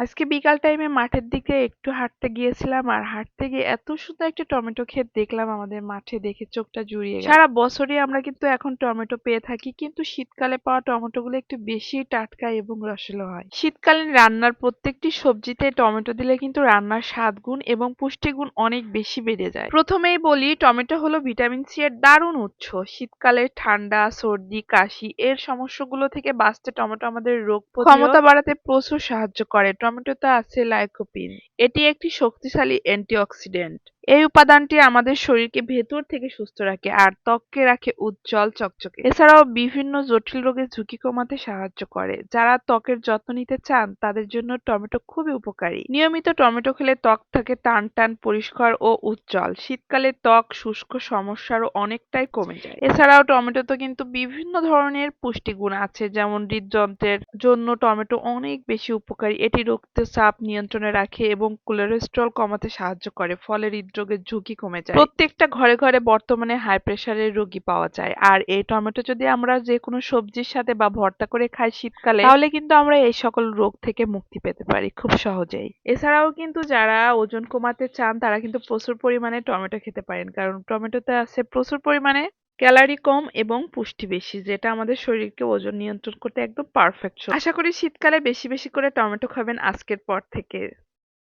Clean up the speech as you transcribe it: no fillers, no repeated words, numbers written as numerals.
আজকে বিকাল টাইমে মাঠের দিকে একটু হাঁটতে গিয়েছিলাম আর হাঁটতে গিয়ে এত সুন্দর একটা টমেটো ক্ষেত দেখলাম আমাদের মাঠে, দেখে চোখটা জুড়িয়ে গেল। সারা বছরই আমরা কিন্তু এখন টমেটো পেয়ে থাকি, কিন্তু শীতকালে পাওয়া টমেটোগুলো একটু বেশি টাটকা এবং রসালো হয়। শীতকালীন রান্নার প্রত্যেকটি সবজিতে টমেটো দিলে কিন্তু রান্নার স্বাদ গুণ এবং পুষ্টিগুণ অনেক বেশি বেড়ে যায়। প্রথমেই বলি, টমেটো হলো ভিটামিন সি এর দারুণ উৎস। শীতকালে ঠান্ডা, সর্দি, কাশি এর সমস্যাগুলো থেকে বাঁচতে টমেটো আমাদের রোগ ক্ষমতা বাড়াতে প্রচুর সাহায্য করে। টমেটোতে আছে লাইকোপিন। এটি একটি শক্তিশালী অ্যান্টিঅক্সিডেন্ট। এই উপাদানটি আমাদের শরীরকে ভেতর থেকে সুস্থ রাখে আর ত্বককে রাখে উজ্জ্বল চকচকে। এছাড়াও বিভিন্ন জটিল রোগের ঝুঁকি কমাতে সাহায্য করে। যারা ত্বকের যত্ন নিতে চান তাদের জন্য টমেটো খুবই উপকারী। নিয়মিত টমেটো খেলে ত্বক থাকে টান টান, পরিষ্কার ও উজ্জ্বল। শীতকালে ত্বক শুষ্ক সমস্যারও অনেকটাই কমে যায়। এছাড়াও টমেটোতে কিন্তু বিভিন্ন ধরনের পুষ্টিগুণ আছে, যেমন হৃদযন্ত্রের জন্য টমেটো অনেক বেশি উপকারী। এটি রক্তচাপ নিয়ন্ত্রণে রাখে এবং কোলেস্টেরল কমাতে সাহায্য করে, ফলে হৃদরোগের ঝুঁকি কমে যায়। প্রত্যেকটা ঘরে ঘরে বর্তমানে হাই প্রেসারের রোগী পাওয়া যায়, আর এই টমেটো যদি আমরা যে কোনো সবজির সাথে বা ভর্তা করে খাই শীতকালে, তাহলে কিন্তু আমরা এই সকল রোগ থেকে মুক্তি পেতে পারি খুব সহজেই। এছাড়াও কিন্তু যারা ওজন কমাতে চান তারা কিন্তু প্রচুর পরিমাণে টমেটো খেতে পারেন, কারণ টমেটোতে আছে প্রচুর পরিমাণে ক্যালোরি কম এবং পুষ্টি বেশি, যেটা আমাদের শরীরকে ওজন নিয়ন্ত্রণ করতে একদম পারফেক্ট। আশা করি শীতকালে বেশি বেশি করে টমেটো খাবেন আজকের পর থেকে।